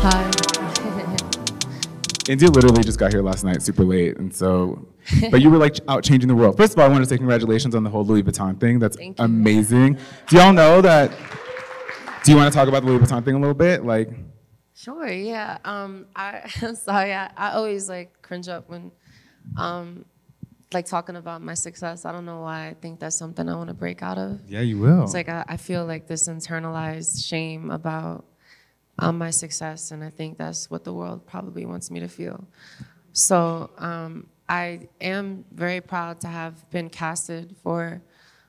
Hi. India literally just got here last night, super late, and so, but you were like out changing the world. First of all, I want to say congratulations on the whole Louis Vuitton thing. That's amazing. Do y'all know that? Do you want to talk about the Louis Vuitton thing a little bit? Like, Sure, yeah. I'm sorry, I always like cringe up when like talking about my success. I don't know why I think that's something I want to break out of. yeah, you will. It's like I feel like this internalized shame about my success, and I think that's what the world probably wants me to feel. So I am very proud to have been casted for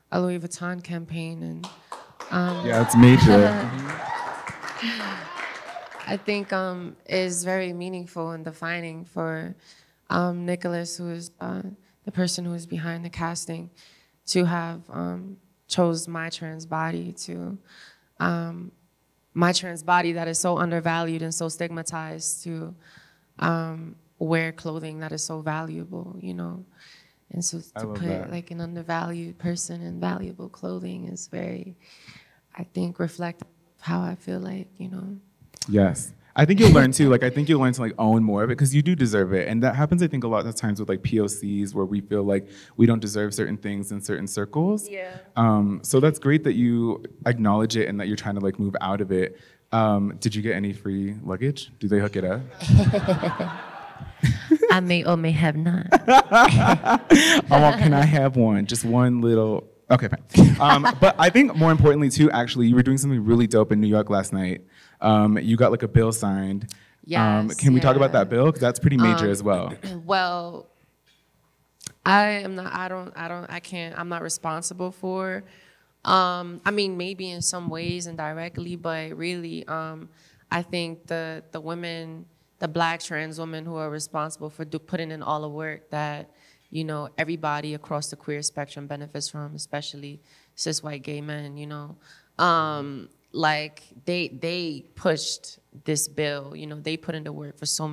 a Louis Vuitton campaign, and yeah, it's major. I think is very meaningful and defining for Nicholas, who is the person who is behind the casting, to have chose my trans body that is so undervalued and so stigmatized to wear clothing that is so valuable, you know. And so to put like an undervalued person in valuable clothing is very, I think, reflective of how I feel like, you know. Yes. I think you'll learn too, like I think you'll learn to like own more of it because you do deserve it. And that happens, I think, a lot of times with like POCs where we feel like we don't deserve certain things in certain circles. Yeah. So that's great that you acknowledge it and that you're trying to like move out of it. Did you get any free luggage? Do they hook it up? I may or may have not. Oh, well, can I have one? Just one little, okay, fine. But I think more importantly too, actually, you were doing something really dope in New York last night. You got like a bill signed. Yes, can we talk about that bill? Because that's pretty major as well. Well, I'm not responsible for, I mean, maybe in some ways indirectly, but really, I think the women, the Black trans women who are responsible for putting in all the work that, you know, everybody across the queer spectrum benefits from, especially cis white gay men, you know. Like they pushed this bill, you know, they put in the work for so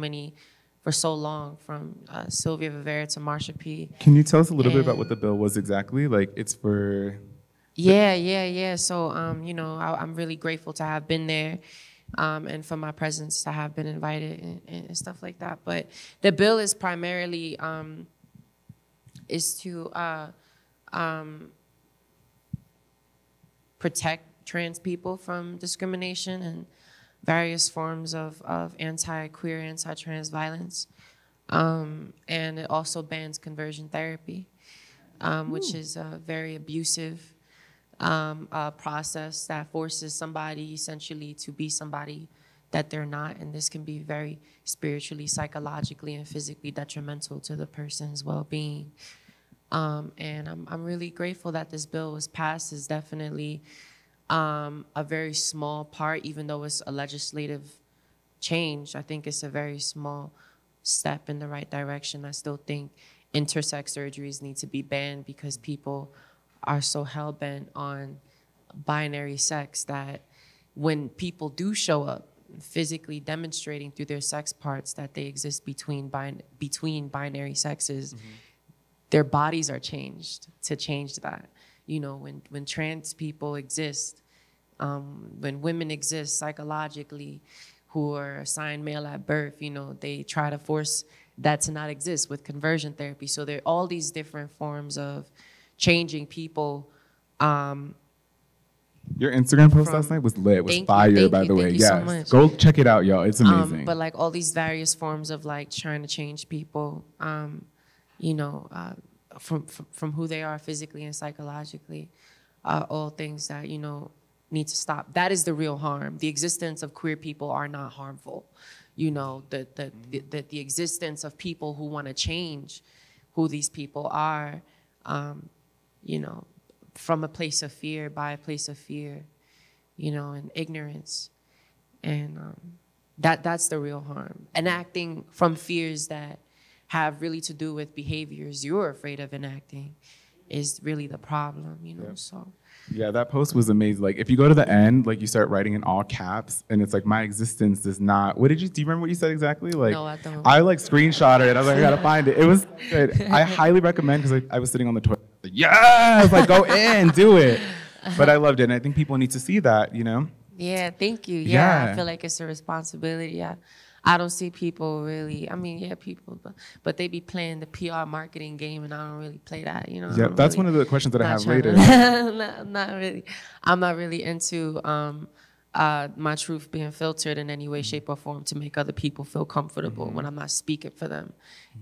long, from Sylvia Rivera to Marsha P. Can you tell us a little bit about what the bill was exactly? Like it's for... Yeah. So, you know, I'm really grateful to have been there. And for my presence to have been invited and stuff like that. But the bill is primarily is to protect trans people from discrimination and various forms of anti-queer, anti-trans violence. And it also bans conversion therapy, which is a very abusive process that forces somebody essentially to be somebody that they're not, and this can be very spiritually, psychologically, and physically detrimental to the person's well-being. And I'm really grateful that this bill was passed. It's definitely a very small part, even though it's a legislative change. I think it's a very small step in the right direction. I still think intersex surgeries need to be banned because people are so hell-bent on binary sex that when people do show up physically demonstrating through their sex parts that they exist between binary sexes, their bodies are changed to change that. You know, when trans people exist, when women exist psychologically who are assigned male at birth, you know, they try to force that to not exist with conversion therapy. So there are all these different forms of changing people. Your Instagram post last night was lit. It was fire, by the way. Yes, go check it out, y'all. It's amazing. But like all these various forms of like trying to change people, you know, from who they are physically and psychologically, all things that, you know, need to stop. That is the real harm. The existence of queer people are not harmful. You know, the existence of people who want to change who these people are, you know, from a place of fear, by a place of fear, you know, and ignorance. And that's the real harm. Enacting from fears that have really to do with behaviors you're afraid of enacting is really the problem, you know, so. Yeah, that post was amazing. Like, if you go to the end, like, you start writing in all caps, and it's like, my existence does not, do you remember what you said exactly? Like, no, I don't. I, like, screenshotted it. I was like, I gotta find it. It was good. I highly recommend, because I was sitting on the toilet, like, yes, like, go in, do it. But I loved it, and I think people need to see that, you know? Yeah, thank you. Yeah. I feel like it's a responsibility. I don't see people really. I mean, yeah, people, but they be playing the PR marketing game, and I don't really play that. You know. Yeah, that's one of the questions that I have later. Not really. I'm not really into my truth being filtered in any way, shape, or form to make other people feel comfortable when I'm not speaking for them.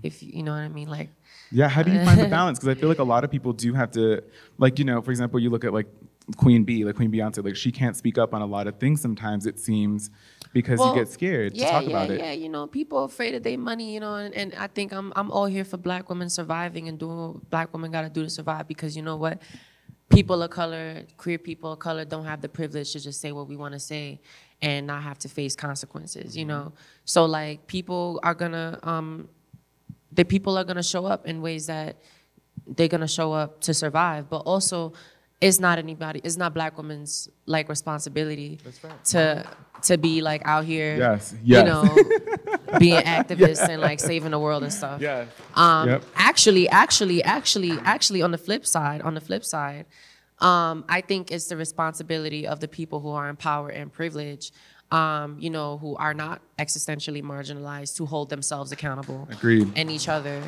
If you know what I mean, like. Yeah, how do you find the balance? Because I feel like a lot of people do have to, like, you know, for example, you look at like Queen Beyonce, like she can't speak up on a lot of things sometimes, it seems, because you get scared to talk about it. Yeah, you know, people are afraid of their money, you know, and I think I'm all here for Black women surviving and doing what Black women gotta do to survive, because you know what? People of color, queer people of color don't have the privilege to just say what we wanna say and not have to face consequences, you know? So like people are gonna show up in ways that they're gonna show up to survive, but also it's not Black women's like responsibility to be like out here, you know, being activists and like saving the world and stuff. Yeah. Actually, on the flip side, I think it's the responsibility of the people who are in power and privilege, you know, who are not existentially marginalized, to hold themselves accountable. Agreed. And each other.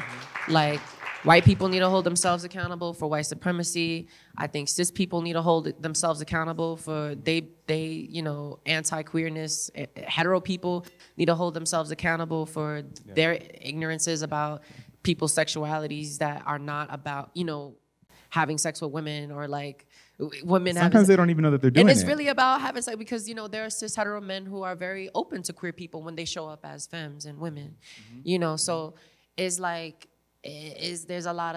Like, white people need to hold themselves accountable for white supremacy. I think cis people need to hold themselves accountable for they you know, anti-queerness. Hetero people need to hold themselves accountable for their ignorances about people's sexualities that are not about, you know, having sex with women, or like women sometimes they don't even know that they're doing it. And it's really about having sex, because, you know, there are cis hetero men who are very open to queer people when they show up as femmes and women, you know, so it's like, there's a lot,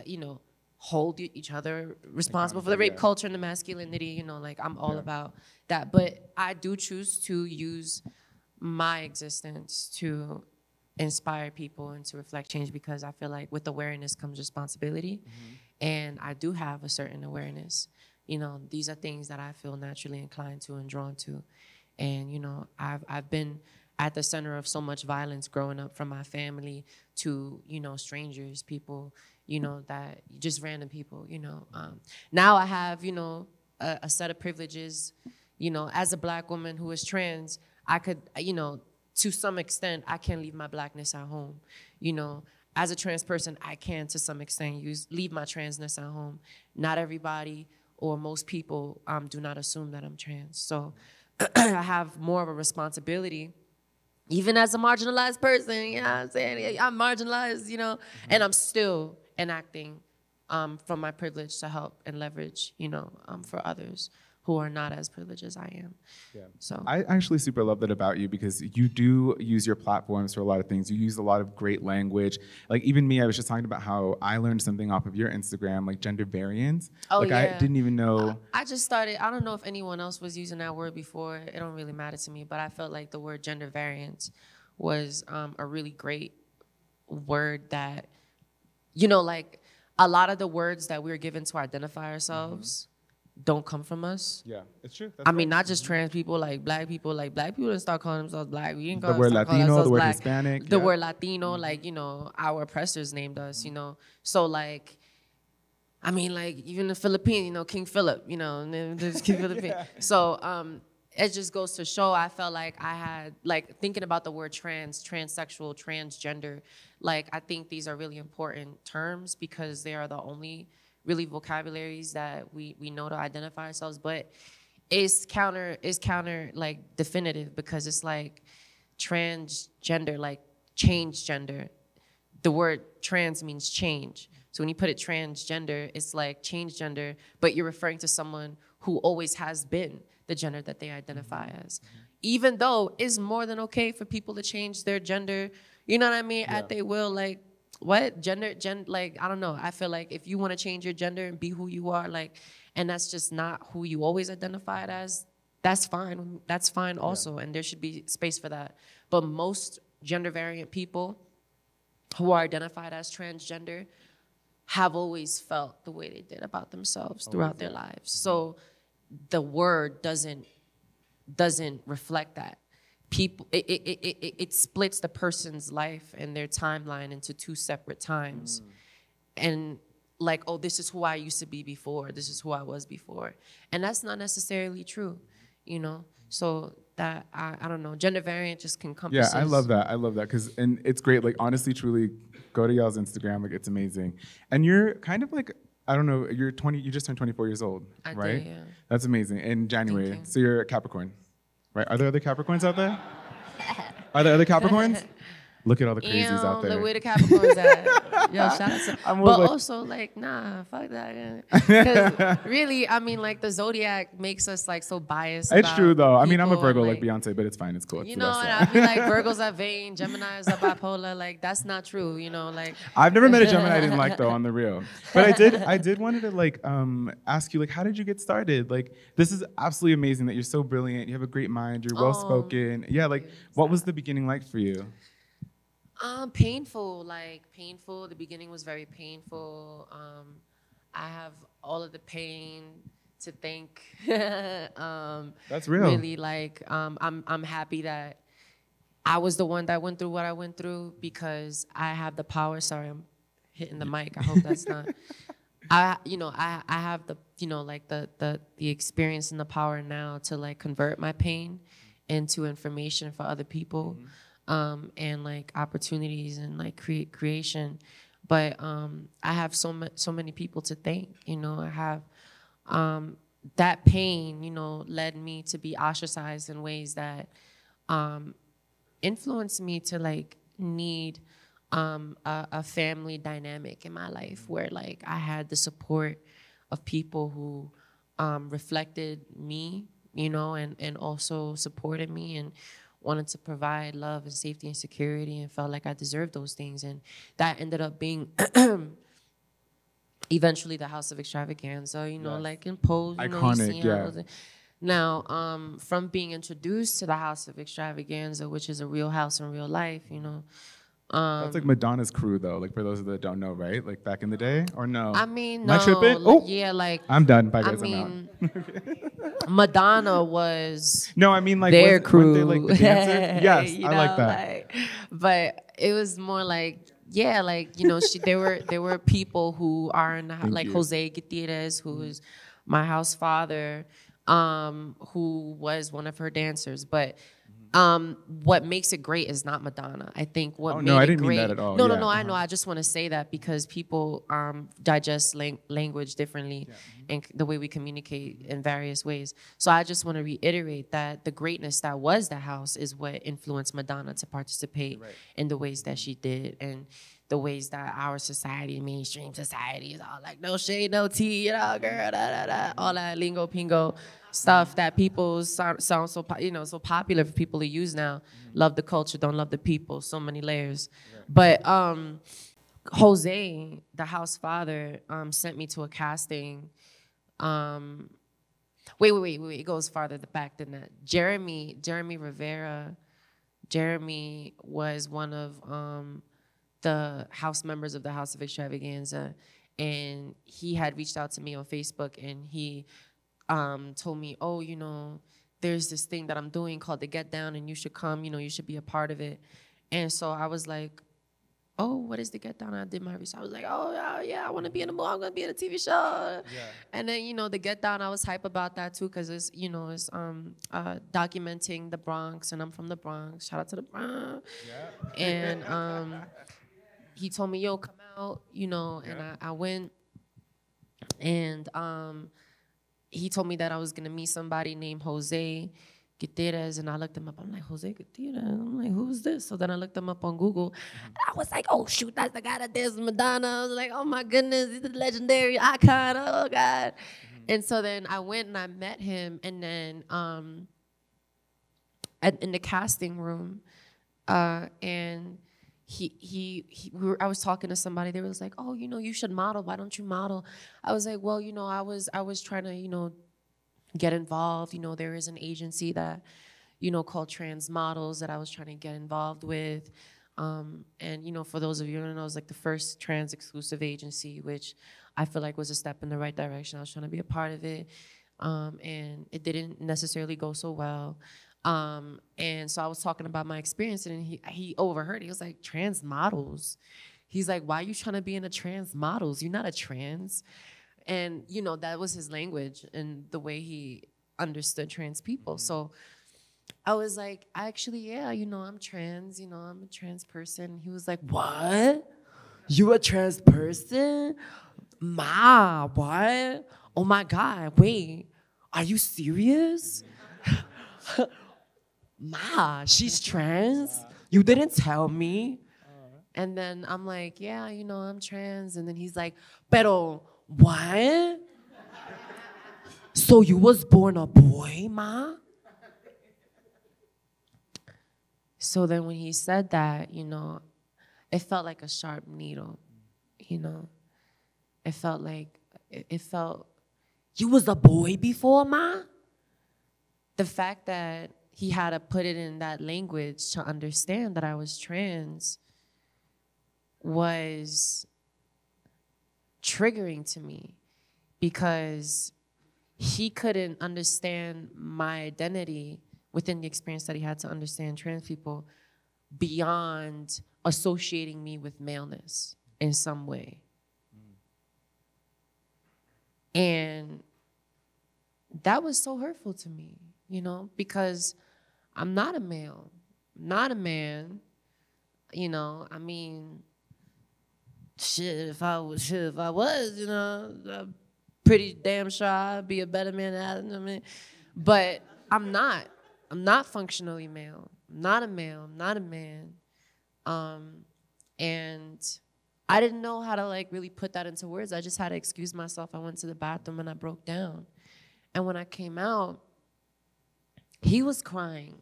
you know, hold each other responsible for the rape culture and the masculinity, you know, like I'm all about that. But I do choose to use my existence to inspire people and to reflect change, because I feel like with awareness comes responsibility. And I do have a certain awareness. You know, these are things that I feel naturally inclined to and drawn to. And, you know, I've been at the center of so much violence growing up, from my family to, you know, strangers, people, you know, that just random people, you know. Now I have, you know, a set of privileges, you know, as a Black woman who is trans, I could, you know, to some extent, I can leave my Blackness at home. You know, as a trans person, I can to some extent leave my transness at home. Not everybody or most people do not assume that I'm trans. So I have more of a responsibility, even as a marginalized person, you know what I'm saying? I'm marginalized, you know, and I'm still enacting from my privilege to help and leverage, you know, for others who are not as privileged as I am. Yeah. So I actually super love that about you, because you do use your platforms for a lot of things. You use a lot of great language. Like even me, I was just talking about how I learned something off of your Instagram, like gender variance. Oh, like I didn't even know. I just started, I don't know if anyone else was using that word before. It don't really matter to me, but I felt like the word gender variance was a really great word that, you know, like a lot of the words that we're given to identify ourselves don't come from us. Yeah, it's true. I mean, not just trans people, like black people didn't start calling themselves black. We didn't the word Latino, the word black. Hispanic. The word Latino, like, you know, our oppressors named us, you know. So like, I mean, like even the Philippines, you know, King Philip, you know, there's King Philip. So it just goes to show, I felt like I had, like thinking about the word trans, transsexual, transgender, like I think these are really important terms, because they are the only really vocabularies that we know to identify ourselves, but it's counter like definitive, because it's like transgender, like change gender. The word trans means change. So when you put it transgender, it's like change gender, but you're referring to someone who always has been the gender that they identify as. Even though it's more than okay for people to change their gender, you know what I mean, at their will, like, what gender, like, I don't know. I feel like if you want to change your gender and be who you are, like, and that's just not who you always identified as, that's fine. That's fine also, and there should be space for that. But most gender variant people who are identified as transgender have always felt the way they did about themselves throughout their lives. So the word doesn't reflect that. People, it splits the person's life and their timeline into two separate times. And like, oh, this is who I used to be before, this is who I was before. And that's not necessarily true. you know. So that I don't know, gender variant just encompasses. Yeah, I love that. I love that and it's great. Like honestly, truly, go to y'all's Instagram. Like it's amazing. And you're kind of like, I don't know, you're 20. You just turned 24 years old, right? Did, yeah. That's amazing. In January, so you're a Capricorn, right? Are there other Capricorns out there? Are there other Capricorns? Look at all the crazies out there. Look where the Capricorns at. Yo, shout out to. But also, like, nah, fuck that. Because really, I mean, like, the zodiac makes us like so biased. It's true though. I mean, I'm a Virgo like Beyonce, but it's fine. It's cool. You know, and I feel like Virgos are vain, Geminis are bipolar. Like, that's not true. You know, like. I've never met a Gemini I didn't like though, on the real. But I did wanted to like ask you, like, how did you get started? Like, this is absolutely amazing that you're so brilliant. You have a great mind. You're well spoken. Yeah, like, what was the beginning like for you? Painful. The beginning was very painful. I have all of the pain to thank. That's real. Really, like, I'm happy that I was the one that went through what I went through because I have the power. Sorry, I'm hitting the mic. I hope that's not. I have the, like the experience and the power now to like convert my pain into information for other people. Mm-hmm. And like opportunities and like creation, but I have so many people to thank. I have that pain, led me to be ostracized in ways that influenced me to like need a family dynamic in my life where like I had the support of people who reflected me, and also supported me and wanted to provide love and safety and security and felt like I deserved those things. And that ended up being eventually the House of Extravaganza, yes. Like imposed. Iconic, yeah. Now, from being introduced to the House of Extravaganza, which is a real house in real life, that's like Madonna's crew, though. Like for those that don't know, right? Like back in the day, or no? I mean, Am I tripping? Oh, yeah, like I'm done. Bye, guys. I'm out. Madonna was. No, I mean like their crew. They, like the dancers? Yes, I like that. Like, but it was more like, yeah, like there were people who are in the, like Jose Gutierrez, who is my house father, who was one of her dancers, but. What makes it great is not Madonna. I think what made I it didn't great. mean that at all. No, I know. I just want to say that because people digest language differently, and the way we communicate in various ways. So I just want to reiterate that the greatness that was the house is what influenced Madonna to participate in the ways that she did, and the ways that our society, mainstream society, is all like no shade, no tea, girl, all that lingo pingo stuff that people sound so so popular for people to use now. Mm-hmm. Love the culture, don't love the people. So many layers. Right. But Jose, the house father, sent me to a casting. Wait. It goes farther back than that. Jeremy Rivera. Jeremy was one of the house members of the House of Extravaganza, and he had reached out to me on Facebook, and he told me, oh, there's this thing that I'm doing called the Get Down, and you should come, you should be a part of it. And so I was like, oh, what is the Get Down? I did my research. I was like, oh, yeah, I want to be in a movie. I'm going to be in a TV show. Yeah. And then, the Get Down, I was hype about that too, because it's, it's documenting the Bronx, and I'm from the Bronx. Shout out to the Bronx. Yeah. And he told me, yo, come out, and I went, and he told me that I was going to meet somebody named Jose Gutierrez, and I looked him up. I'm like, Jose Gutierrez? I'm like, who's this? So then I looked him up on Google. Mm-hmm. I was like, oh, shoot, that's the guy that dances Madonna. I was like, oh, my goodness, he's a legendary icon. Oh, God. Mm-hmm. And so then I went and I met him, and then in the casting room, and I was talking to somebody. They was like, oh, you should model. Why don't you model? I was like, well, I was trying to, get involved. There is an agency that, called Trans Models that I was trying to get involved with. And, for those of you who don't know, it was like the first trans exclusive agency, which I feel like was a step in the right direction. I was trying to be a part of it. And it didn't necessarily go so well. And so I was talking about my experience, and he overheard. He was like, trans models. He's like, why are you trying to be in a trans models? You're not a trans. And, that was his language and the way he understood trans people. So I was like, actually, yeah, you know, I'm trans, you know, I'm a trans person. He was like, what? You a trans person? Ma, what? Oh my God, wait, are you serious? Ma, she's trans? You didn't tell me. And then I'm like, yeah, you know, I'm trans. And then he's like, pero what? So you was born a boy, ma? So then when he said that, you know, it felt like a sharp needle, you know. It felt like, it felt, you was a boy before, ma? The fact that he had to put it in that language to understand that I was trans was triggering to me, because he couldn't understand my identity within the experience that he had to understand trans people beyond associating me with maleness in some way. And that was so hurtful to me, you know, because I'm not a male, not a man, you know. I mean, if I was, you know, I'm pretty damn sure I'd be a better man than that, I mean. But I'm not. I'm not functionally male. I'm not a male. I'm not a man. And I didn't know how to like really put that into words. I just had to excuse myself. I went to the bathroom and I broke down. And when I came out, he was crying.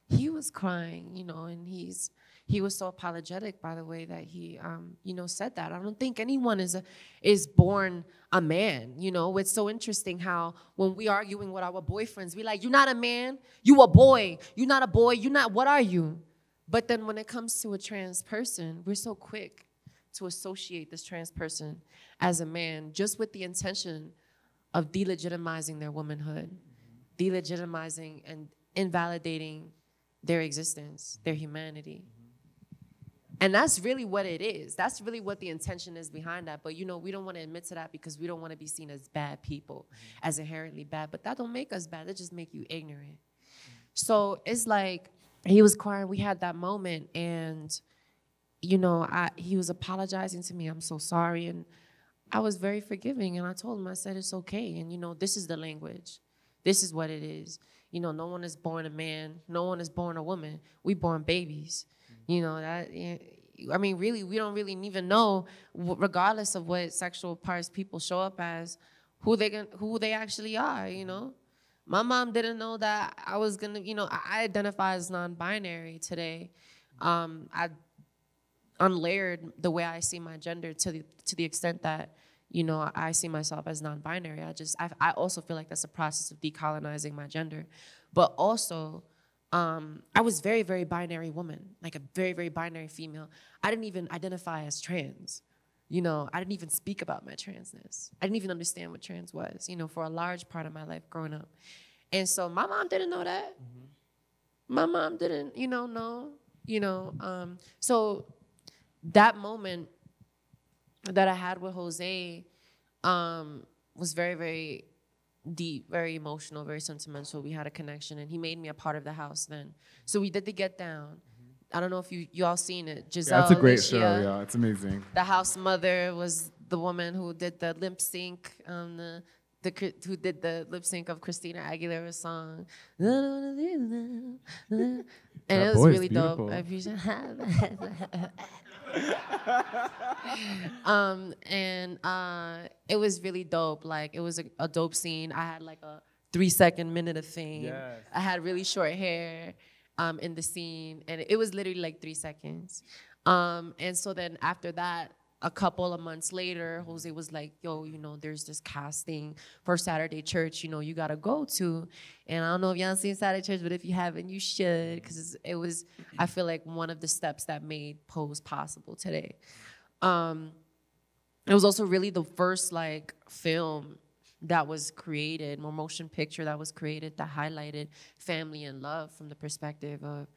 He was crying, you know, and he was so apologetic by the way that he, you know, said that. I don't think anyone is born a man, you know. It's so interesting how when we arguing with our boyfriends, we like, you're not a man, you a boy. You're not a boy, you're not, what are you? But then when it comes to a trans person, we're so quick to associate this trans person as a man just with the intention of delegitimizing their womanhood, delegitimizing and invalidating their existence, their humanity. And that's really what it is. That's really what the intention is behind that. But, you know, we don't want to admit to that because we don't want to be seen as bad people, as inherently bad. But that don't make us bad. That just make you ignorant. So it's like he was crying. We had that moment. And, you know, he was apologizing to me. I'm so sorry. And I was very forgiving. And I told him, I said, it's okay. And, you know, this is the language. This is what it is. You know, no one is born a man. No one is born a woman. We born babies. You know, that, I mean, really, we don't really even know, regardless of what sexual parts people show up as, who they actually are, you know? My mom didn't know that I was gonna, you know, I identify as non-binary today. I unlayered the way I see my gender to the extent that, you know, I see myself as non-binary. I also feel like that's a process of decolonizing my gender. But also, I was very, very binary woman, like a very, very binary female. I didn't even identify as trans. You know, I didn't even speak about my transness. I didn't even understand what trans was, you know, for a large part of my life growing up. And so my mom didn't know that. My mom didn't, you know, know, you know. So that moment that I had with Jose was very, very deep, very emotional, very sentimental. We had a connection, and he made me a part of the house then. So we did the Get Down. I don't know if you all seen it. Giselle, yeah, it's a great Alicia, show. Yeah, it's amazing. The house mother was the woman who did the lip sync, who did the lip sync of Christina Aguilera's song. And it was really beautiful. dope. It was really dope. Like, it was a dope scene. I had like a 3-second minute of fame. Yes. I had really short hair in the scene, and it was literally like 3 seconds. And so then after that, a couple of months later, Jose was like, yo, you know, there's this casting for Saturday Church, you know, you gotta go to. And I don't know if y'all seen Saturday Church, but if you haven't, you should, because it was, I feel like, one of the steps that made Pose possible today. It was also really the first like film that was created, more motion picture that was created that highlighted family and love from the perspective of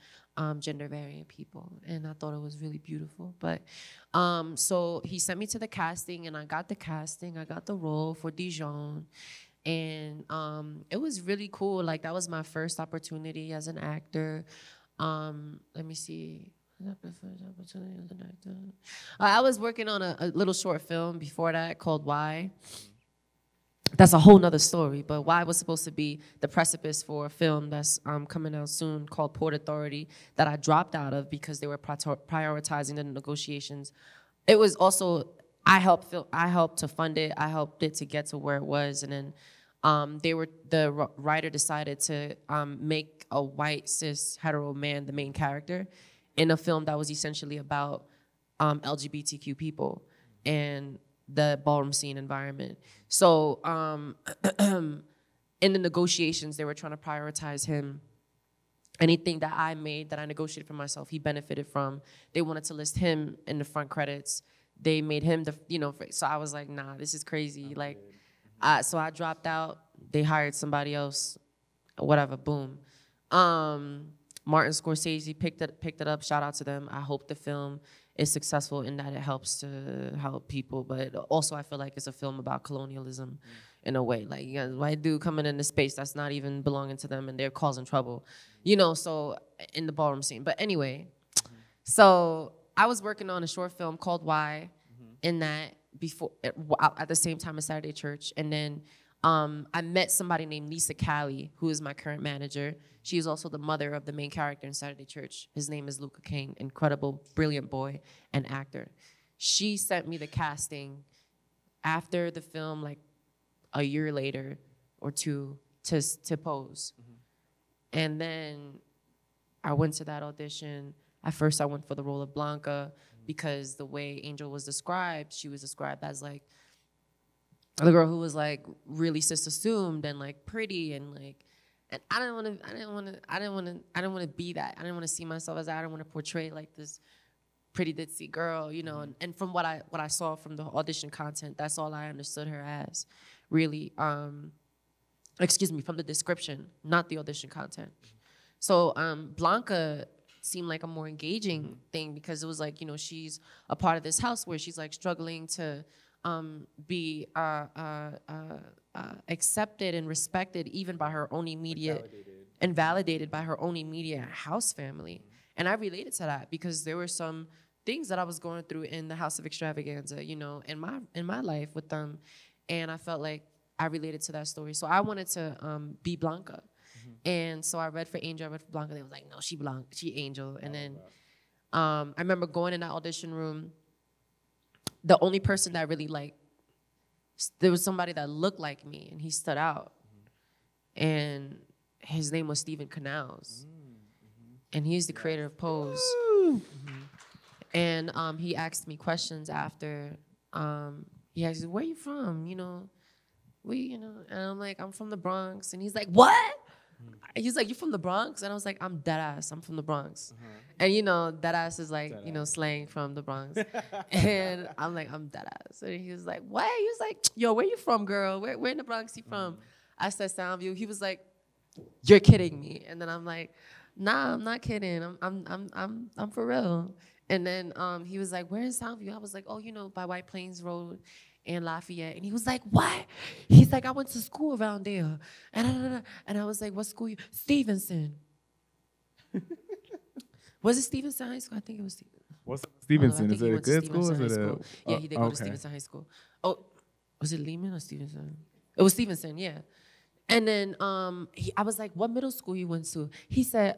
gender variant people. And I thought it was really beautiful. But so he sent me to the casting, and I got the casting. I got the role for Dijon. And it was really cool. Like, that was my first opportunity as an actor. Let me see. Was that the first opportunity as an actor? I was working on a little short film before that called Why. That's a whole nother story, but Why was supposed to be the precipice for a film that's coming out soon called Port Authority that I dropped out of because they were prioritizing the negotiations. It was also, I helped to fund it. I helped it to get to where it was, and then the writer decided to make a white cis hetero man the main character in a film that was essentially about LGBTQ people and the ballroom scene environment. So in the negotiations, they were trying to prioritize him. Anything that I made, that I negotiated for myself, he benefited from. They wanted to list him in the front credits. They made him so I was like, nah, this is crazy. Like, so I dropped out. They hired somebody else, whatever, boom. Martin Scorsese picked it up. Shout out to them. I hope the film is successful in that it helps to help people, but also I feel like it's a film about colonialism in a way. Like, you got a white dude coming into space that's not even belonging to them, and they're causing trouble, so in the ballroom scene. But anyway, so I was working on a short film called Why, in that before at the same time as Saturday Church, and then I met somebody named Lisa Callie, who is my current manager. She is also the mother of the main character in Saturday Church. His name is Luca Kane, incredible, brilliant boy and actor. She sent me the casting after the film, like a year later or two, to pose. And then I went to that audition. At first, I went for the role of Blanca because the way Angel was described, she was described as like the girl who was like really cis-assumed and like pretty and like, and I didn't want to be that. I didn't want to see myself as that. I didn't want to portray like this pretty ditzy girl, And from what I saw from the audition content, that's all I understood her as, really. Excuse me, from the description, not the audition content. So Blanca seemed like a more engaging thing because it was like, she's a part of this house where she's like struggling to be accepted and respected even by her own immediate, and validated by her own immediate house family. And I related to that because there were some things that I was going through in the House of Extravaganza, in my life with them, and I felt like I related to that story. So I wanted to be Blanca. And so I read for Angel, I read for Blanca. They was like, no, she Angel. And then I remember going in that audition room. The only person that really there was somebody that looked like me, and he stood out. And his name was Stephen Canals. And he's the creator of Pose. And he asked me questions after. He asked me, where you from? And I'm like, I'm from the Bronx. And he's like, what? He's like, you from the Bronx? And I was like, I'm dead ass. I'm from the Bronx. And dead ass is like, slang from the Bronx. And I'm like, I'm dead ass. And he was like, what? He was like, yo, where you from, girl? Where in the Bronx you from? I said Soundview. He was like, you're kidding me. And then I'm like, nah, I'm not kidding. I'm for real. And then he was like, where in Soundview? I was like, oh, by White Plains Road in Lafayette. And he was like, what? He's like, I went to school around there. And I was like, what school you? Stevenson. Was it Stevenson High School? I think it was Stevenson. What's Stevenson? Is it a good school? Yeah, he did go to Stevenson High School. Oh, was it Lehman or Stevenson? It was Stevenson, yeah. And then I was like, what middle school you went to? He said,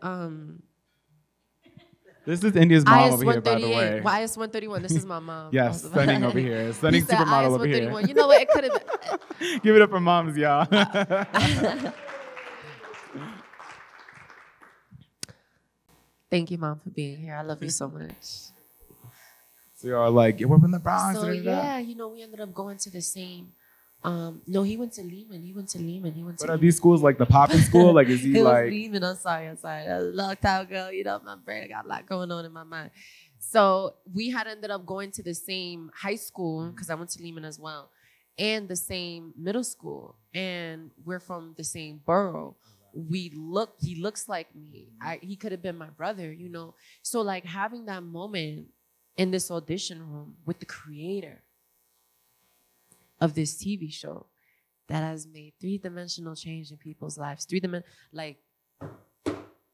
this is India's mom over here, by the way. IS 131. This is my mom. Yes, stunning over here. Stunning supermodel over here. You know what? It could have been. Give it up for moms, y'all. Thank you, Mom, for being here. I love you so much. So y'all like, we're from the Bronx. So yeah, we ended up going to the same. No, he went to Lehman. But are these schools like the popping school? Like, is he like? Lehman. I'm sorry. That was a long time ago. My brain got a lot going on in my mind. So we had ended up going to the same high school because I went to Lehman as well, and the same middle school, and we're from the same borough. He looks like me. He could have been my brother, So like having that moment in this audition room with the creator of this TV show that has made three-dimensional change in people's lives. Like,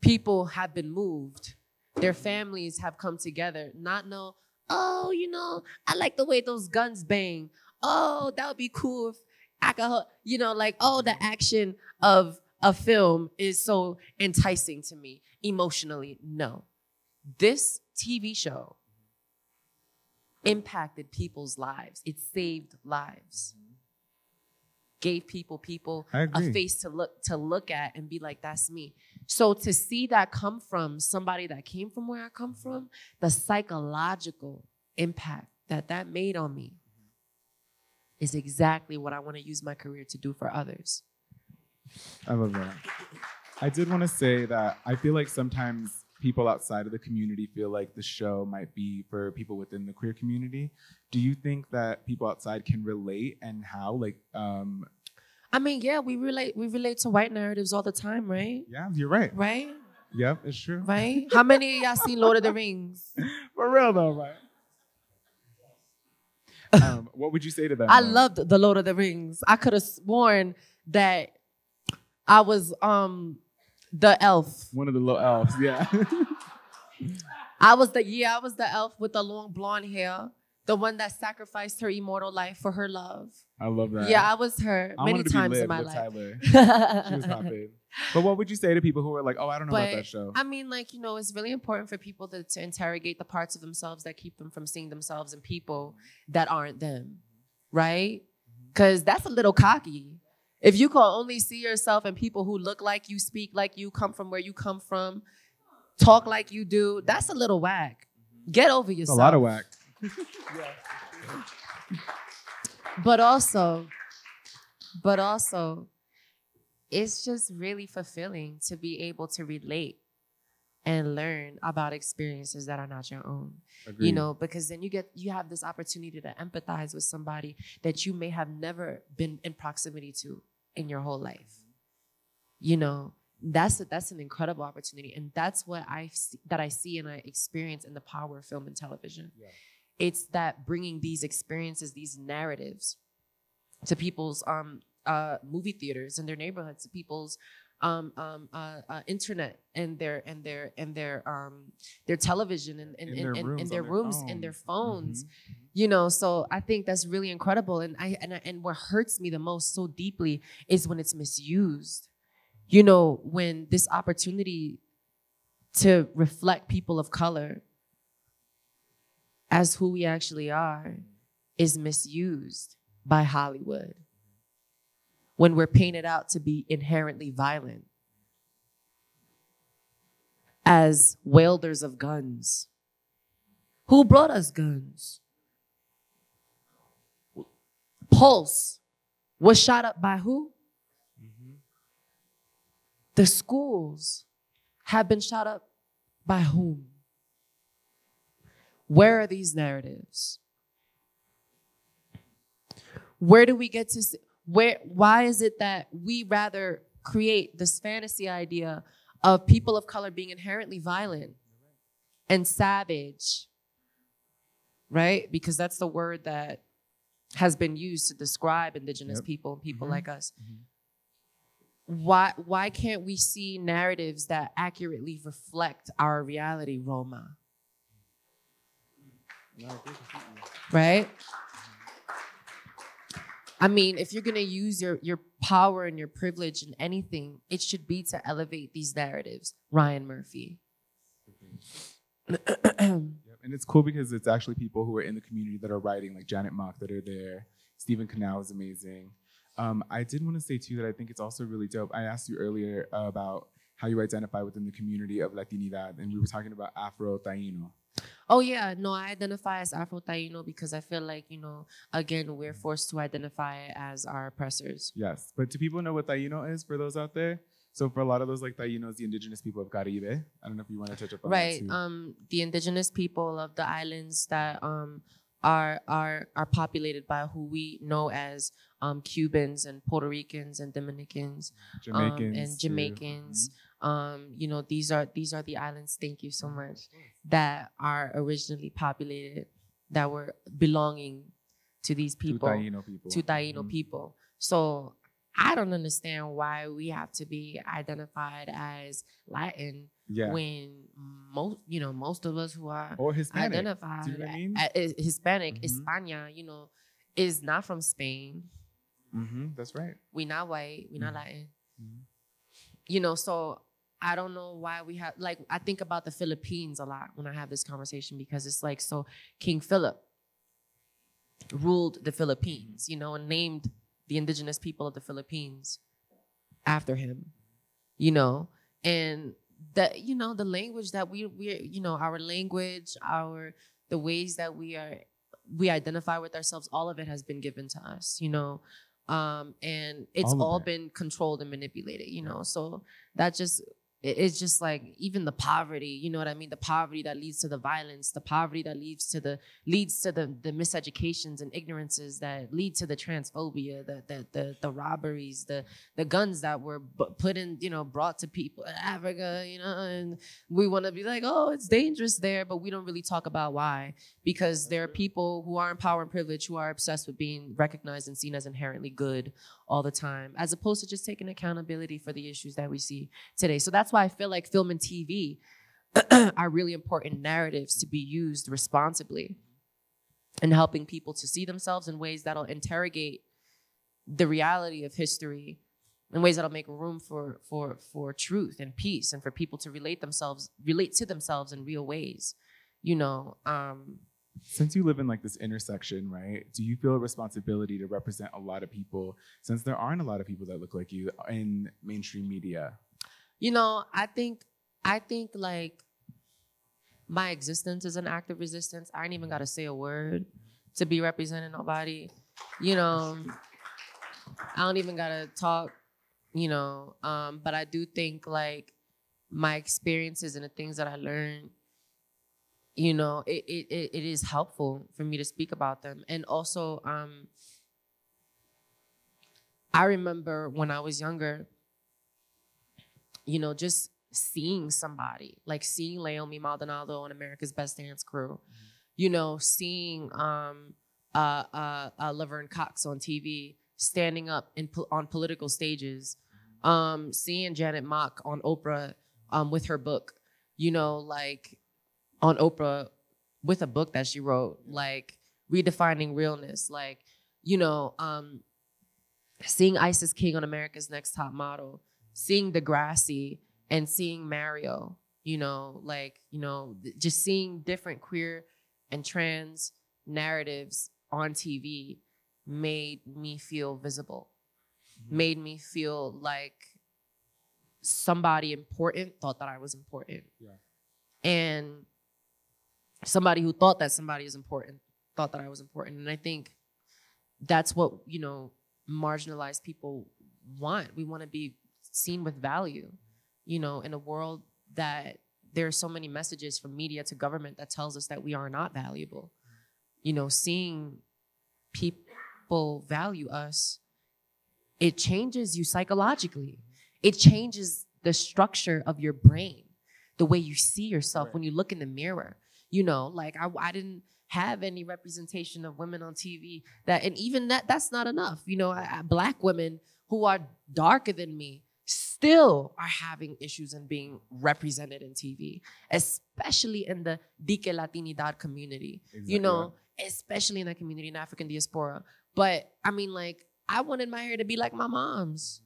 people have been moved. Their families have come together. Not know, oh, you know, I like the way those guns bang. Oh, that would be cool if I could, you know, like, oh, the action of a film is so enticing to me emotionally. No. This TV show impacted people's lives. It saved lives. Gave people a face to look at and be like, that's me. So to see that come from somebody that came from where I come from, the psychological impact that made on me is exactly what I want to use my career to do for others. I love that. I did want to say that I feel like sometimes people outside of the community feel like the show might be for people within the queer community. Do you think that people outside can relate, and how? Like, I mean, yeah, we relate to white narratives all the time, right? Yeah, you're right. Right? Yep, it's true. Right? How many of y'all seen Lord of the Rings? For real though, right? What would you say to them? I loved the Lord of the Rings. I could have sworn that I was the elf. One of the little elves, yeah. I was the elf with the long blonde hair. The one that sacrificed her immortal life for her love. I love that. Yeah, I was her many times in my life. Tyler. She was hopping. But what would you say to people who are like, oh, I don't know about that show? I mean, like, you know, it's really important for people to interrogate the parts of themselves that keep them from seeing themselves in people that aren't them, right? Because that's a little cocky. If you can only see yourself in people who look like you, speak like you, come from where you come from, talk like you do, that's a little whack. Get over yourself. It's a lot of whack. But also, it's just really fulfilling to be able to relate and learn about experiences that are not your own. Agreed. You know, because then you have this opportunity to empathize with somebody that you may have never been in proximity to in your whole life. You know, that's an incredible opportunity, and that's what I see and I experience in the power of film and television. Yeah. It's that bringing these experiences, these narratives, to people's movie theaters in their neighborhoods, to people's internet and their television and in their rooms, in their phones. Mm-hmm. You know, so I think that's really incredible. And what hurts me the most so deeply is when it's misused. You know, when this opportunity to reflect people of color as who we actually are is misused by Hollywood. When we're painted out to be inherently violent as wielders of guns. Who brought us guns? Pulse was shot up by who? Mm-hmm. The schools have been shot up by whom? Where are these narratives? Where do we get to see? Why is it that we rather create this fantasy idea of people of color being inherently violent and savage, right? Because that's the word that has been used to describe indigenous people and people like us. Mm-hmm. Why can't we see narratives that accurately reflect our reality, Roma? Right? I mean, if you're going to use your power and your privilege in anything, it should be to elevate these narratives. Ryan Murphy. And it's cool because it's actually people who are in the community that are writing, like Janet Mock, that are there. Stephen Canal is amazing. I did want to say, too, that I think it's also really dope. I asked you earlier about how you identify within the community of Latinidad, and we were talking about Afro Taino. Oh, yeah. No, I identify as Afro Taino because I feel like, you know, again, we're forced to identify as our oppressors. Yes. But do people know what Taino is for those out there? So for a lot of those, like, Tainos, the indigenous people of Caribe. I don't know if you want to touch up on that too. The indigenous people of the islands that are populated by who we know as Cubans and Puerto Ricans and Dominicans, and Jamaicans. Mm-hmm. You know, these are the islands. Thank you so much. That are originally populated, that were belonging to these people, to Taino people. So I don't understand why we have to be identified as Latin when most of us who are or Hispanic identified Hispanic, España, is not from Spain. That's right. We're not white. We're not Latin. So I don't know why we have, like, I think about the Philippines a lot when I have this conversation, because it's like, so King Philip ruled the Philippines, and named the indigenous people of the Philippines after him, and that, the language that we our language, the ways that we identify with ourselves, all of it has been given to us, and it's all been controlled and manipulated, so that just, it's just like, even the poverty, you know what I mean? The poverty that leads to the violence, the poverty that leads to the miseducations and ignorances that lead to the transphobia, the robberies, the guns that were put in, brought to people in Africa, and we want to be like, oh, it's dangerous there, but we don't really talk about why, because there are people who are in power and privilege who are obsessed with being recognized and seen as inherently good all the time, as opposed to just taking accountability for the issues that we see today. So that's why I feel like film and TV are really important narratives to be used responsibly, and helping people to see themselves in ways that'll interrogate the reality of history, in ways that'll make room for truth and peace, and for people to relate to themselves in real ways, Since you live in like this intersection, right, do you feel a responsibility to represent a lot of people, since there aren't a lot of people that look like you in mainstream media? I think like my existence is an act of resistance. I ain't even got to say a word to be representing nobody. I don't even got to talk, but I do think like my experiences and the things that I learned, it is helpful for me to speak about them. And also, I remember when I was younger, just seeing somebody, like seeing Naomi Maldonado on America's Best Dance Crew, seeing Laverne Cox on TV, standing up on political stages, seeing Janet Mock on Oprah with her book, like on Oprah with a book that she wrote, like redefining realness, like, seeing Isis King on America's Next Top Model, seeing Degrassi and seeing Mario, just seeing different queer and trans narratives on TV made me feel visible, made me feel like somebody important thought that I was important. Yeah. And somebody who thought that somebody is important thought that I was important. And I think that's what, marginalized people want. We want to be seen with value, in a world that there are so many messages from media to government that tells us that we are not valuable. Seeing people value us, it changes you psychologically. It changes the structure of your brain, the way you see yourself when you look in the mirror. Like I didn't have any representation of women on TV and even that's not enough. Black women who are darker than me still are having issues in being represented in TV, especially in the Dique Latinidad community, especially in that community in African diaspora. But I mean, like, I wanted my hair to be like my mom's.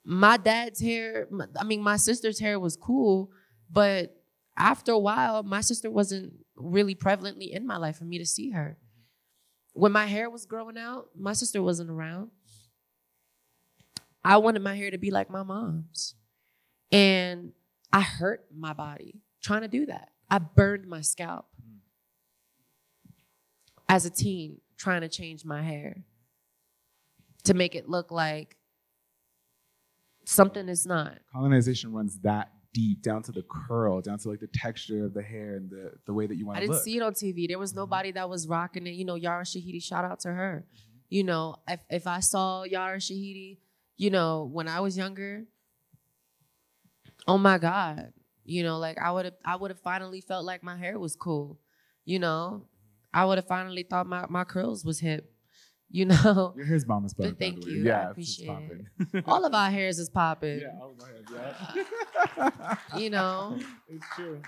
My dad's hair, my sister's hair was cool, but after a while, my sister wasn't really prevalently in my life for me to see her. When my hair was growing out, my sister wasn't around. I wanted my hair to be like my mom's. And I hurt my body trying to do that. I burned my scalp as a teen trying to change my hair to make it look like something it's not. Colonization runs that deep, down to the curl, down to like the texture of the hair and the way that you want to look. I didn't see it on TV. There was nobody that was rocking it. Yara Shahidi, shout out to her. If I saw Yara Shahidi, when I was younger, oh my God, like I would have finally felt like my hair was cool. I would have finally thought my curls was hip. You know, Your hair's bomb as fuck. Thank by the way. you. Yeah, I appreciate it's it. All of our hairs is popping. Yeah, all of our hairs. Yeah. You know, It's true.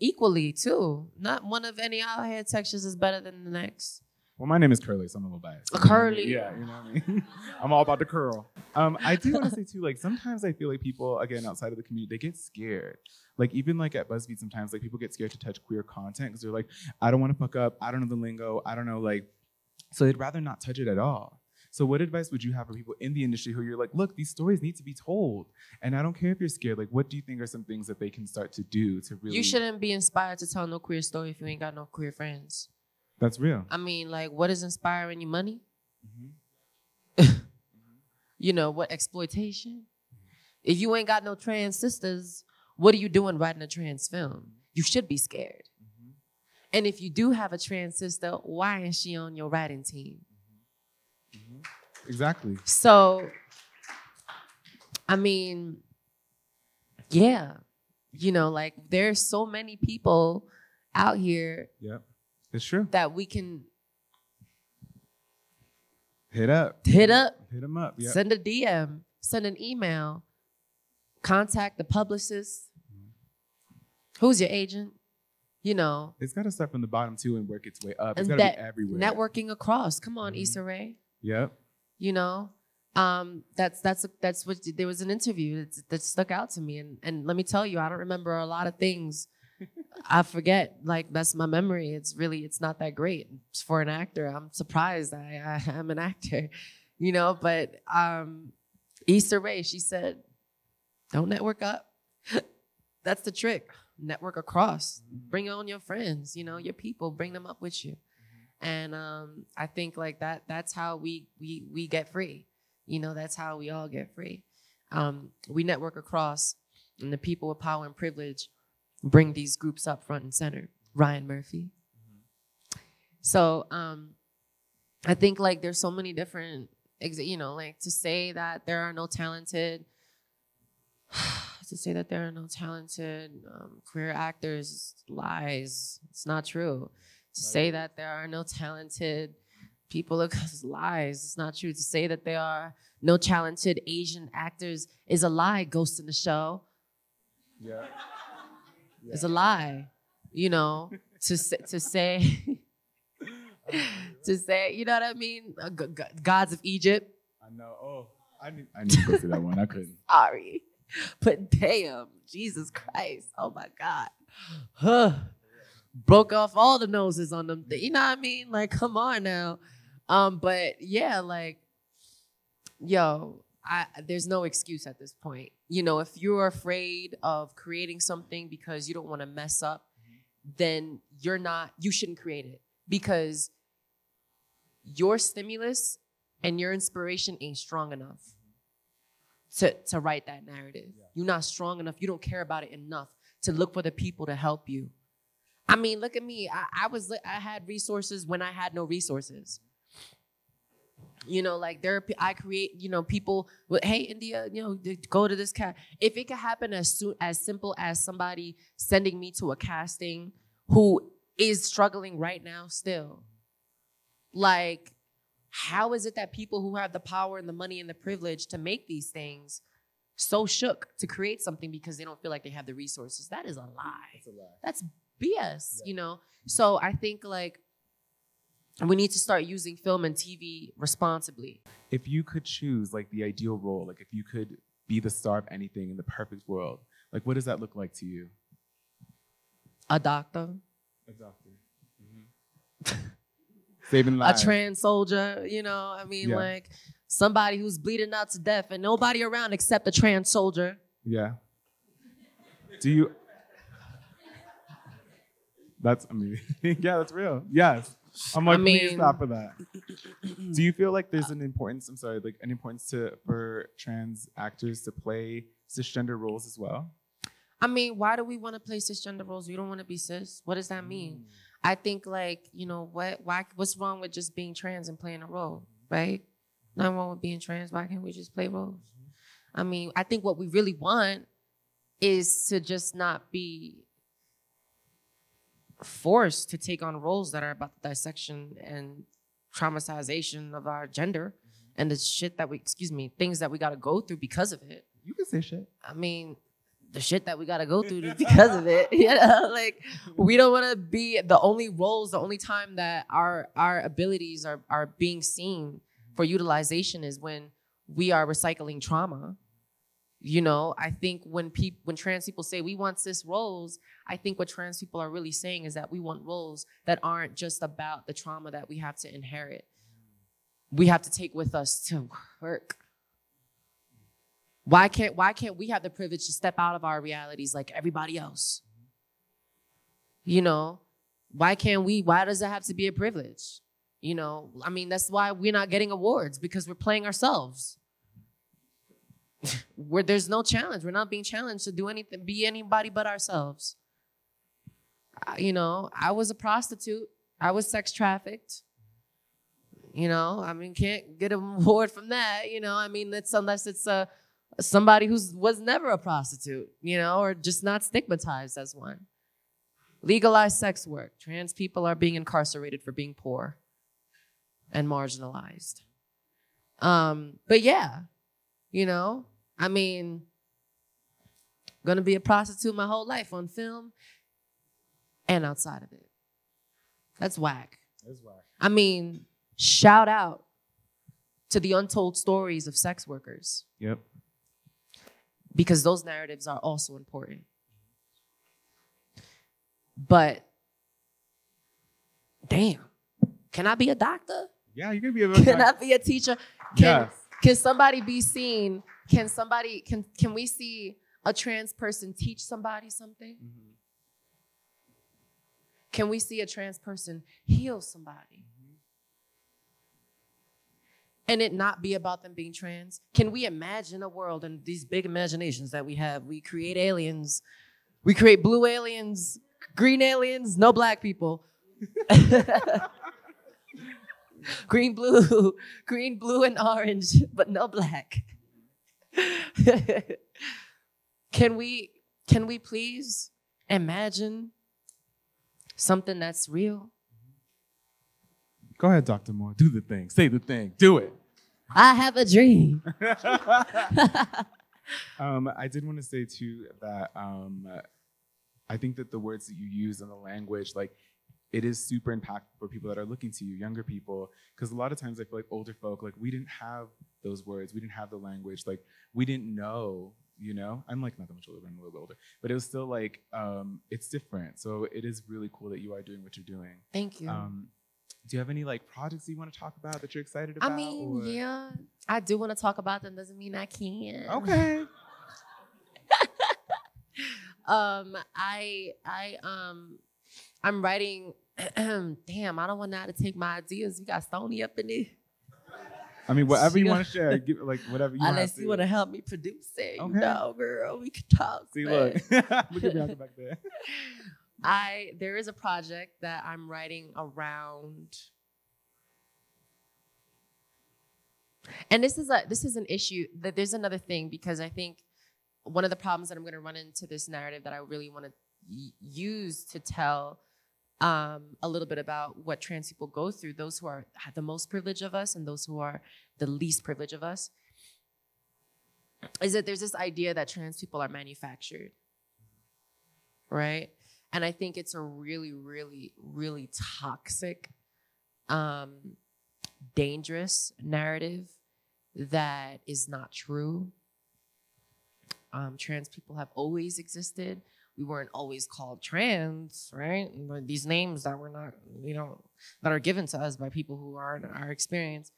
equally too. Not one of any of our hair textures is better than the next. Well, my name is Curly, so I'm a little biased. Curly. Yeah, you know what I mean? I'm all about the curl. I do want to say too, like sometimes I feel like people, again, outside of the community, they get scared. Like even like at BuzzFeed sometimes like people get scared to touch queer content because they're like, I don't want to fuck up, I don't know the lingo, I don't know like, so they'd rather not touch it at all. So what advice would you have for people in the industry who you're like, look, these stories need to be told. And I don't care if you're scared, like what do you think are some things that they can start to do to really— You shouldn't be inspired to tell no queer story if you ain't got no queer friends. That's real. I mean, like, what is inspiring you? Money? Mm-hmm. You know, what exploitation? If you ain't got no trans sisters, what are you doing writing a trans film? You should be scared. Mm-hmm. And if you do have a trans sister, why is she on your writing team? Mm-hmm. Exactly. So, I mean, yeah, you know, like there's so many people out here. Yep. It's true. That we can hit up, hit them up, yep. Send a DM, send an email, contact the publicist. Mm-hmm. Who's your agent? You know, it's got to start from the bottom too and work its way up. It's got to be everywhere. Networking across. Come on, Issa Rae. Yep. You know, that's what there was an interview that stuck out to me, and let me tell you, I don't remember a lot of things. I forget, like that's my memory. It's not that great for an actor. I'm surprised I'm an actor, you know. But Issa Rae, she said, "Don't network up. That's the trick. Network across. Bring on your friends, you know, your people. Bring them up with you." And I think like that's how we get free. You know, that's how we all get free. We network across, and the people with power and privilege bring these groups up front and center. Ryan Murphy. Mm-hmm. So I think like there's so many different, you know, like to say that there are no talented queer actors, lies. It's not true. To say that there are no talented people of lies. It's not true. To say that there are no talented Asian actors is a lie. Ghost in the Shell. Yeah. It's a lie, you know, to say, you know what I mean? Gods of Egypt. I know. Oh, I need to go see that one. I couldn't. Sorry. But damn, Jesus Christ. Oh my God. Huh. Broke off all the noses on them. You know what I mean? Like, come on now. But yeah, like, yo, there's no excuse at this point. You know, if you're afraid of creating something because you don't want to mess up, then you shouldn't create it, because your stimulus and your inspiration ain't strong enough to write that narrative. Yeah. You're not strong enough. You don't care about it enough to look for the people to help you. I mean, look at me. I had resources when I had no resources. You know, like I create, you know, people with, hey, India, you know, go to this cat. If it could happen as simple as somebody sending me to a casting who is struggling right now still. Like, how is it that people who have the power and the money and the privilege to make these things so shook to create something because they don't feel like they have the resources? That is a lie. That's a lie. That's BS, yeah. You know? So I think like, we need to start using film and TV responsibly. If you could choose like the ideal role, like if you could be the star of anything in the perfect world, like what does that look like to you? A doctor. A doctor. Mm-hmm. Saving lives. A trans soldier, you know, I mean, like somebody who's bleeding out to death and nobody around except a trans soldier. Yeah. Do you? That's amazing. Yeah, that's real. Yes. I'm like, please stop for that. Do you feel like there's an importance, for trans actors to play cisgender roles as well? I mean, why do we want to play cisgender roles? We don't want to be cis. What does that mean? I think like, you know, what's wrong with just being trans and playing a role, right? Nothing wrong with being trans. Why can't we just play roles? I mean, I think what we really want is to just not be forced to take on roles that are about the dissection and traumatization of our gender and the shit that things that we got to go through because of it. You can say shit. I mean, the shit that we got to go through because of it. You know, like we don't want to be the only time that our abilities are being seen for utilization is when we are recycling trauma. You know, I think when trans people say we want cis roles, I think what trans people are really saying is that we want roles that aren't just about the trauma that we have to inherit. We have to take with us to work. Why can't we have the privilege to step out of our realities like everybody else? You know, why does it have to be a privilege? You know, I mean, that's why we're not getting awards, because we're playing ourselves. Where there's no challenge. We're not being challenged to do anything, be anybody but ourselves. You know, I was a prostitute. I was sex trafficked. You know, I mean, can't get an award from that. You know, I mean, unless it's somebody who was never a prostitute, you know, or just not stigmatized as one. Legalized sex work. Trans people are being incarcerated for being poor and marginalized. But yeah, you know, I mean, gonna be a prostitute my whole life on film and outside of it. That's whack. That's whack. I mean, shout out to the untold stories of sex workers. Yep. Because those narratives are also important. But, damn, can I be a doctor? Yeah, you can be a doctor. Can I be a teacher? Yes. Can somebody be seen? Can we see a trans person teach somebody something? Mm-hmm. Can we see a trans person heal somebody? Mm-hmm. And it not be about them being trans? Can we imagine a world, and these big imaginations that we have, we create aliens, we create blue aliens, green aliens, no black people. Green, blue, and orange, but no black. Can we please imagine something that's real? Go ahead, Dr. Moore. Do the thing. Say the thing. Do it. I have a dream. I did want to say, too, that I think that the words that you use and the language, like, it is super impactful for people that are looking to you, younger people, because a lot of times I feel like older folk, like, we didn't have those words. We didn't have the language. Like, we didn't know, you know? I'm, like, not that much older, but I'm a little bit older. But it was still, like, it's different. So it is really cool that you are doing what you're doing. Thank you. Do you have any, like, projects you want to talk about that you're excited about? I mean, yeah, I do want to talk about them. Doesn't mean I can. Okay. I'm writing. Damn, I don't want now to take my ideas. You got Stoney up in there. I mean, whatever you want to share, give, like, whatever you want to. Unless you want to help me produce it, okay. You know, girl, we can talk. See, look, look at me out the back there. There is a project that I'm writing around, and this is an issue. That there's another thing, because I think one of the problems that I'm going to run into this narrative that I really want to use to tell a little bit about what trans people go through, those who have the most privilege of us and those who are the least privilege of us, is that there's this idea that trans people are manufactured, right? And I think it's a really, really, really toxic, dangerous narrative that is not true. Trans people have always existed. We weren't always called trans, right? These names that we're not, that are given to us by people who are in our experience.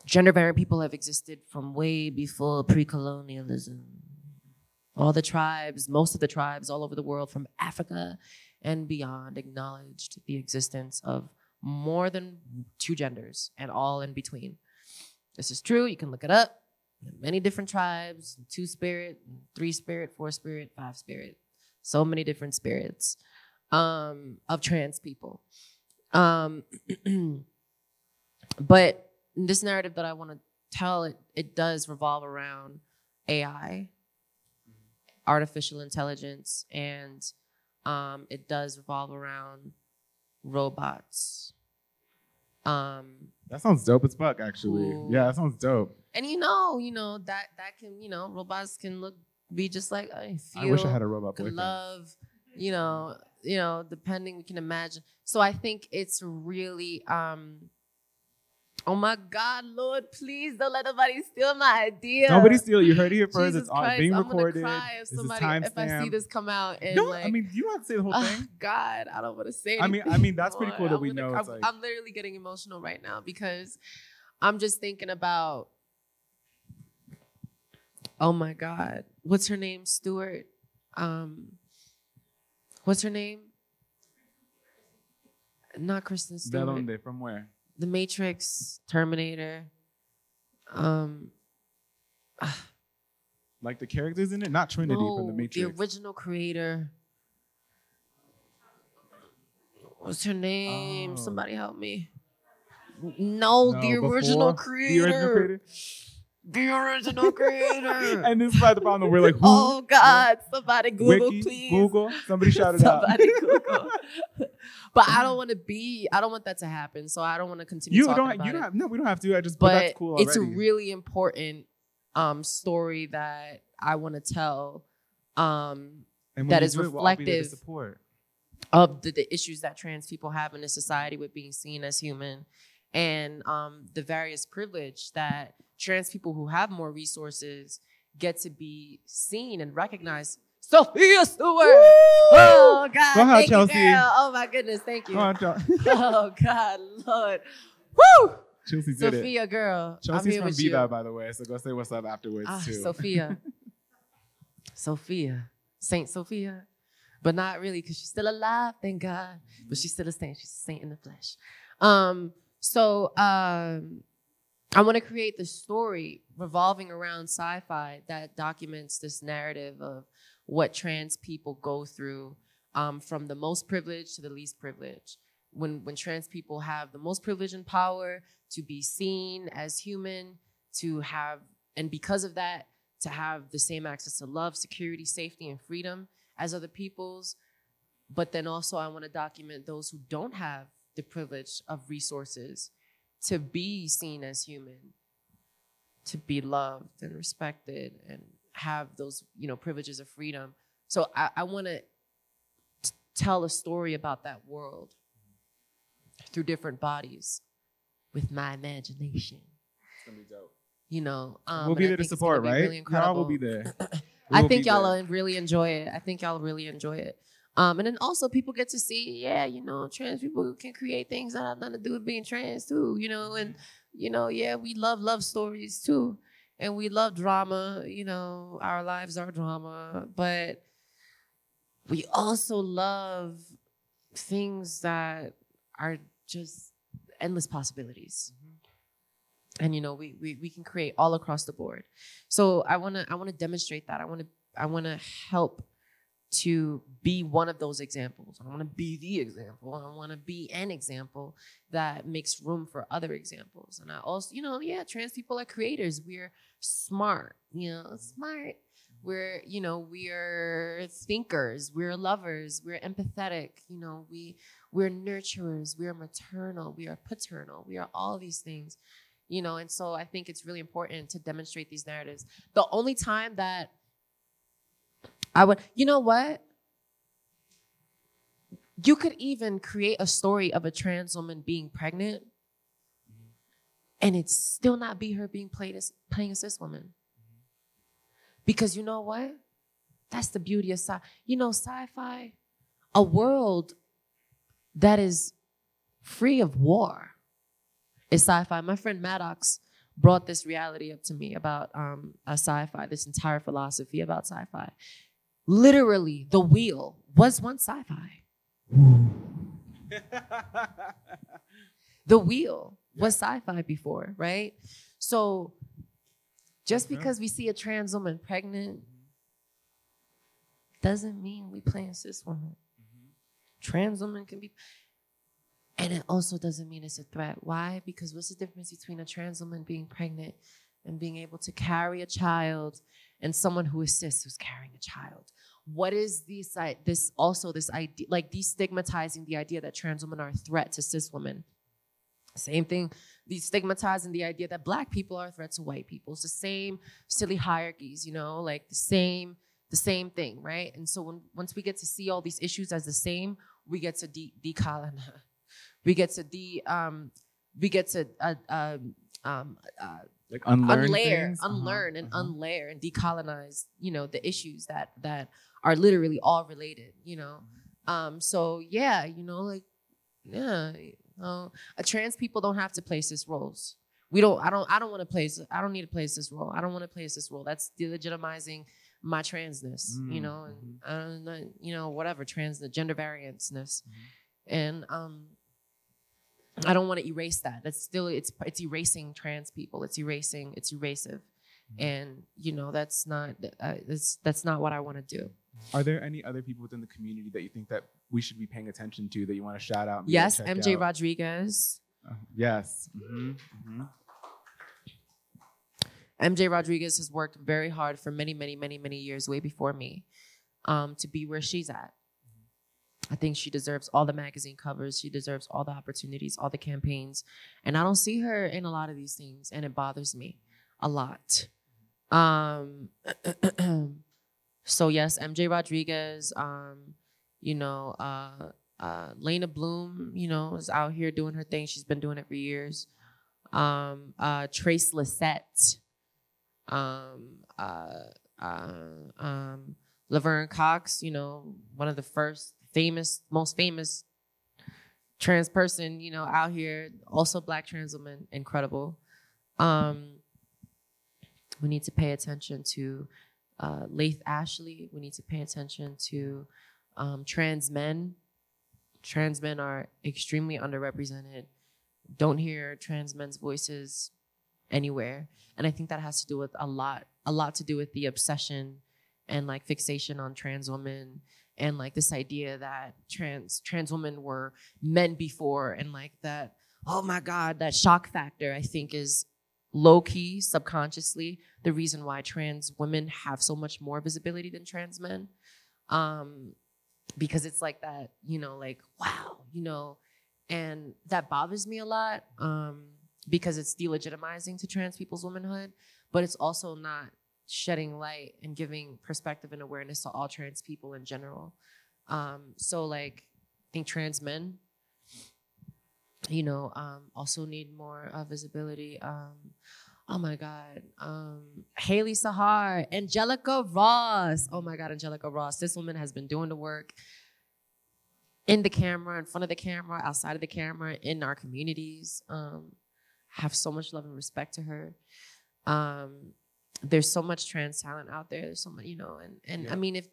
Gender variant people have existed from way before pre-colonialism. All the tribes, most of the tribes all over the world from Africa and beyond acknowledged the existence of more than two genders and all in between. This is true, you can look it up. Many different tribes, 2-spirit, 3-spirit, 4-spirit, 5-spirit. So many different spirits of trans people. But this narrative that I want to tell, it does revolve around AI, artificial intelligence, and it does revolve around robots That sounds dope as fuck, actually. Cool. Yeah, that sounds dope. And that can, robots can be just like I feel. I wish I had a robot boyfriend. Love, depending, we can imagine. So I think it's really, oh my God, Lord, please don't let nobody steal my idea. Nobody steal it. You heard it here first. Jesus it's Christ, being I'm recorded. Gonna cry if I see stamp. this come out. And No, I mean, you don't have to say the whole thing. God, I don't want to say anything. I mean, that's pretty cool that we know. I'm literally getting emotional right now because I'm just thinking about, oh my God, what's her name? Stewart. What's her name? Not Kristen Stewart. Delonde, from where? The Matrix, Terminator. Like the characters in it? Not Trinity from the Matrix. The original creator. What's her name? Somebody help me. No, the original creator. The original creator. And this is like the problem. We're like, who? Oh God! Somebody Google, Wiki, please. Google. Somebody shout it out. Somebody Google. But I don't want that to happen. So I don't want to continue talking about it. No, we don't have to. But that's cool already. It's a really important story that I want to tell that is reflective of the issues that trans people have in a society with being seen as human, and the various privilege that trans people who have more resources get to be seen and recognized. Sophia Stewart! Woo! Oh, God. Go ahead, thank Chelsea. you, girl. Oh, my goodness. Thank you. Go on, Oh, God, Lord. Woo! Chelsea did Sophia, girl. Chelsea's from Vida, by the way, so go say what's up afterwards, too. Sophia. Sophia. Saint Sophia. But not really, because she's still alive, thank God. But she's still a saint. She's a saint in the flesh. I want to create the story revolving around sci-fi that documents this narrative of what trans people go through, from the most privileged to the least privileged. When trans people have the most privilege and power to be seen as human, and because of that, to have the same access to love, security, safety, and freedom as other peoples. But then also I want to document those who don't have the privilege of resources to be seen as human, to be loved and respected and have those, privileges of freedom. So I want to tell a story about that world through different bodies with my imagination. It's going to be dope. We'll be there to support, right? Really incredible. Y'all will be there. I think y'all will really enjoy it. And then also people get to see, trans people can create things that have nothing to do with being trans too, and, we love stories too. And we love drama, our lives are drama, but we also love things that are just endless possibilities. And, we can create all across the board. So I want to demonstrate that. I want to help to be one of those examples. I want to be the example. I want to be an example that makes room for other examples. And I also, trans people are creators. We're smart, smart. We're, we're thinkers. We're lovers. We're empathetic. We're nurturers. We're maternal. We are paternal. We are all these things, and so I think it's really important to demonstrate these narratives. The only time that I would, you could even create a story of a trans woman being pregnant and it still not be her playing a cis woman. Because you know what? That's the beauty of sci-fi, a world that is free of war is sci-fi. My friend Maddox brought this reality up to me about a sci-fi, this entire philosophy about sci-fi. Literally, the wheel was once sci-fi. The wheel was sci-fi before, right? So just because we see a trans woman pregnant doesn't mean we playing cis woman. Trans woman can be, and it also doesn't mean it's a threat. Why? Because what's the difference between a trans woman being pregnant and being able to carry a child and someone who is cis who's carrying a child? What is this idea, like destigmatizing the idea that trans women are a threat to cis women? Same thing, destigmatizing the idea that Black people are a threat to white people. It's the same silly hierarchies, like the same thing, right? And so once we get to see all these issues as the same, we get to decolonize. We get to like unlearn and unlayer and decolonize, the issues that are literally all related, So yeah, trans people don't have to play cis roles. I don't want to play. I don't need to play this role. I don't want to play this role. That's delegitimizing my transness, and whatever gender varianceness, and I don't want to erase that. That's still it's erasing trans people. It's erasive, and that's not what I want to do. Are there any other people within the community that you think that we should be paying attention to, that you want to shout out? Yes, MJ Rodriguez. Yes. MJ Rodriguez has worked very hard for many, many, many, many years, way before me, to be where she's at. I think she deserves all the magazine covers. She deserves all the opportunities, all the campaigns. And I don't see her in a lot of these things, and it bothers me a lot. So yes, MJ Rodriguez, Lena Bloom, is out here doing her thing. She's been doing it for years. Trace Lissette, Laverne Cox, one of the most famous trans person, out here, also Black trans woman, incredible. We need to pay attention to Laith Ashley. We need to pay attention to trans men. Trans men are extremely underrepresented. Don't hear trans men's voices anywhere. And I think that has to do with a lot to do with the obsession and fixation on trans women, and this idea that trans women were men before, and that, oh my God, that shock factor, I think, is low-key, subconsciously, the reason why trans women have so much more visibility than trans men. Because it's like that, wow, and that bothers me a lot, because it's delegitimizing to trans people's womanhood, but it's also not shedding light and giving perspective and awareness to all trans people in general. So I think trans men, also need more visibility. Oh my God, Haley Sahar, Angelica Ross. Oh my God, Angelica Ross. This woman has been doing the work in the camera, in front of the camera, outside of the camera, in our communities. Have so much love and respect to her. There's so much trans talent out there. There's so much, and I mean, if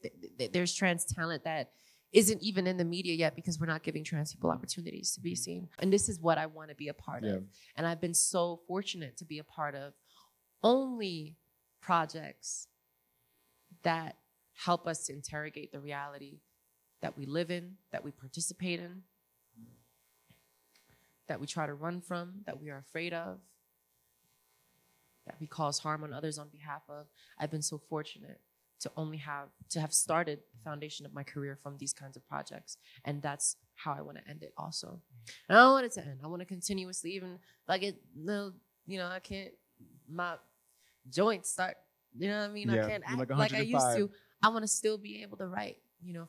there's trans talent that isn't even in the media yet, because we're not giving trans people opportunities to be seen. And this is what I want to be a part of. And I've been so fortunate to be a part of only projects that help us to interrogate the reality that we live in, that we participate in, that we try to run from, that we are afraid of, that we cause harm on others on behalf of. I've been so fortunate to have started the foundation of my career from these kinds of projects. And that's how I want to end it also. And I don't want it to end. I want to continuously, even I can't, my joints start, I can't act like I used to. I want to still be able to write,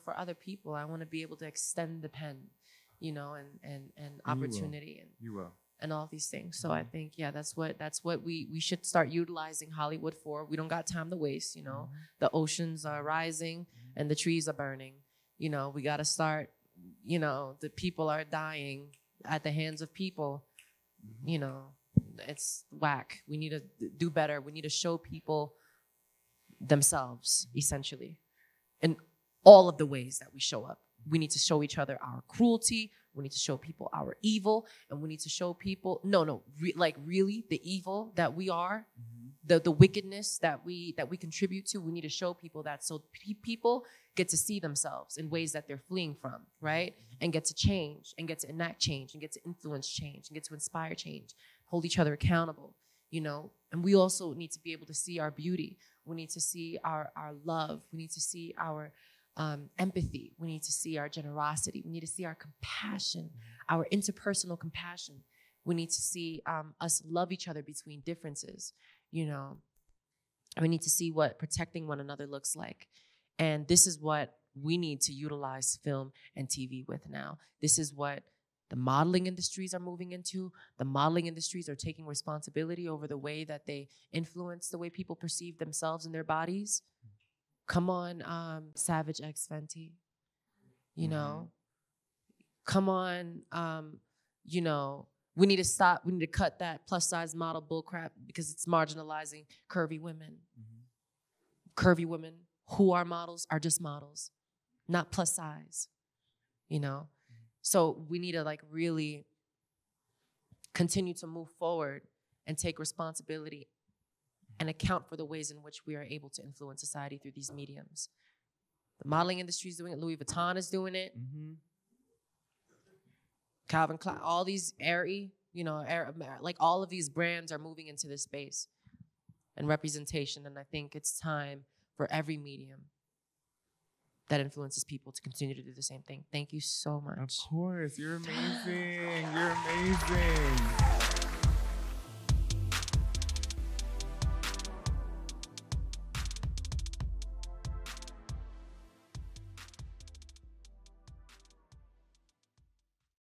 for other people. I want to be able to extend the pen, and opportunity. And you will. And all these things. So I think, that's what we should start utilizing Hollywood for. We don't got time to waste, The oceans are rising and the trees are burning. We got to start, the people are dying at the hands of people. It's whack. We need to do better. We need to show people themselves, essentially, in all of the ways that we show up. We need to show each other our cruelty. We need to show people our evil, and we need to show people really the evil that we are, the wickedness that we contribute to. We need to show people that, so people get to see themselves in ways that they're fleeing from, right? And get to change, and get to enact change, and get to influence change, and get to inspire change, hold each other accountable, And we also need to be able to see our beauty. We need to see our love. We need to see our empathy. We need to see our generosity. We need to see our compassion, our interpersonal compassion. We need to see us love each other between differences, you know. We need to see what protecting one another looks like. And this is what we need to utilize film and TV with now. This is what the modeling industries are moving into. The modeling industries are taking responsibility over the way that they influence the way people perceive themselves and their bodies. Come on, Savage X Fenty. You know? Come on, you know, we need to stop, we need to cut that plus size model bullcrap because it's marginalizing curvy women. Curvy women who are models are just models, not plus size, you know? So we need to like really continue to move forward and take responsibility and account for the ways in which we are able to influence society through these mediums. The modeling industry is doing it, Louis Vuitton is doing it. Calvin Klein, all these Aerie, you know, like all of these brands are moving into this space and representation. And I think it's time for every medium that influences people to continue to do the same thing. Thank you so much. Of course, you're amazing. You're amazing.